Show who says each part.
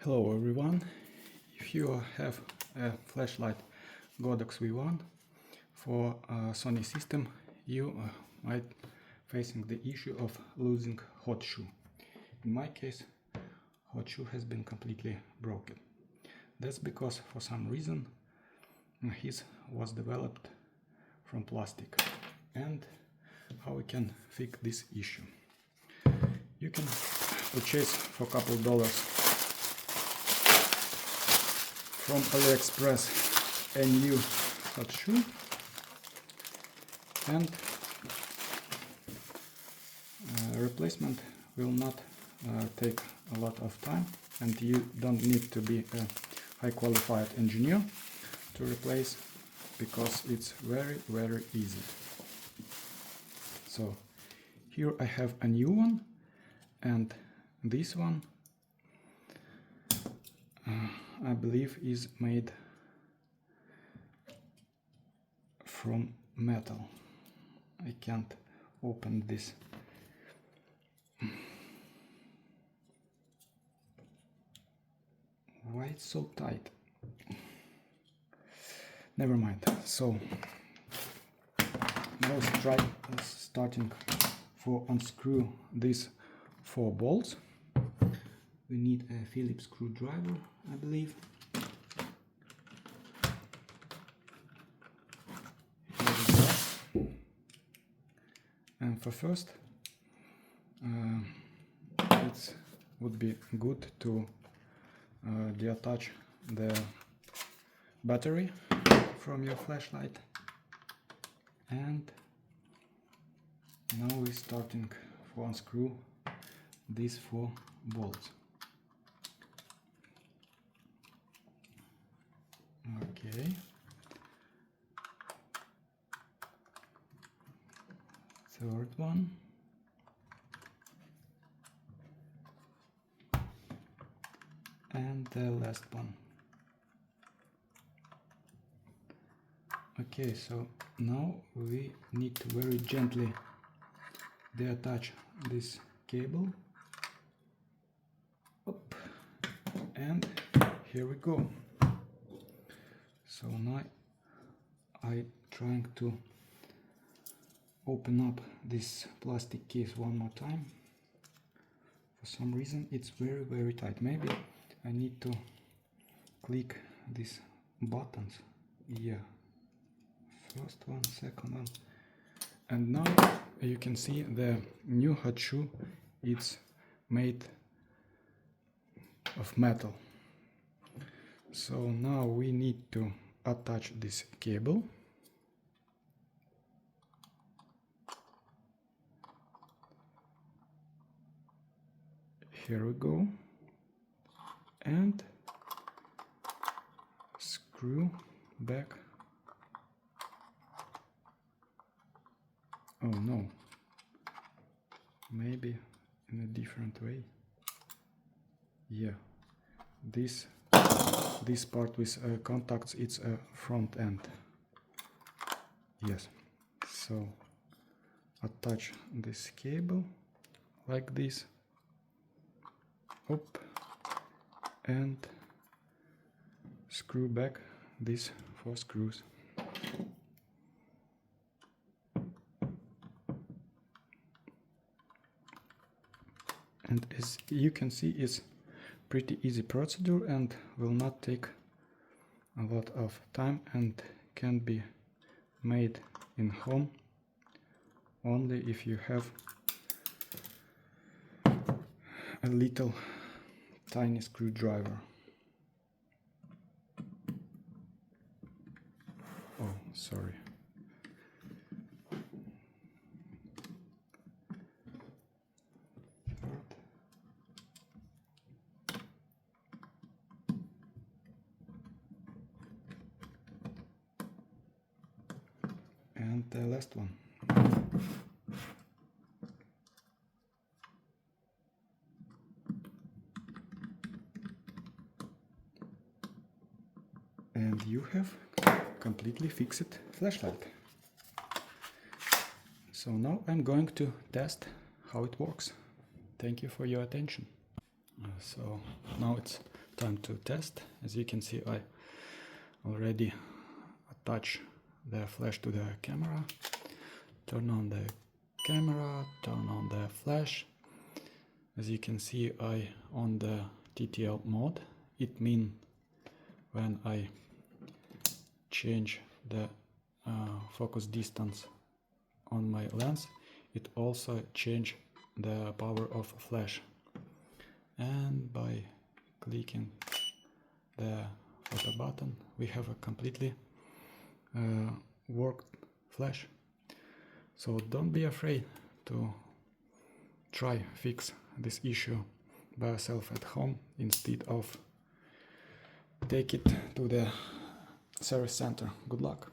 Speaker 1: Hello everyone. If you have a flashlight Godox V1 for a Sony system, you might facing the issue of losing hot shoe. In my case, hot shoe has been completely broken. That's because for some reason his was developed from plastic. And how we can fix this issue? You can purchase for a couple dollars from AliExpress a new hot shoe, and replacement will not take a lot of time, and you don't need to be a high qualified engineer to replace, because it's very easy. So here I have a new one, and this one I believe is made from metal. I can't open this. Why it's so tight? Never mind. So now let's try starting for unscrew these 4 bolts. We need a Phillips screwdriver, I believe. Here we go. And for first, it would be good to detach the battery from your flashlight. And now we're starting to unscrew these 4 bolts. Okay. Third one. And the last one. Okay, so now we need to very gently detach this cable. Up. And here we go. So now I'm trying to open up this plastic case one more time. For some reason it's very tight. Maybe I need to click these buttons. Yeah. First one, second one. And now you can see the new hot shoe. It's made of metal. So now we need to attach this cable. Here we go. And screw back. Oh no. Maybe in a different way. Yeah. This part with contacts, it's a front end. Yes. So attach this cable like this. Up. And screw back these 4 screws. And as you can see, it's pretty easy procedure and will not take a lot of time and can be made in home only if you have a little tiny screwdriver. Oh, sorry. And the last one. And you have completely fixed flashlight. So now I'm going to test how it works. Thank you for your attention. So now it's time to test. As you can see, I already attach the flash to the camera. Turn on the camera, turn on the flash. As you can see, I on the TTL mode. It means when I change the focus distance on my lens, it also change the power of flash. And by clicking the photo button, we have a completely worked flash. So don't be afraid to try fix this issue by yourself at home instead of take it to the service center. Good luck.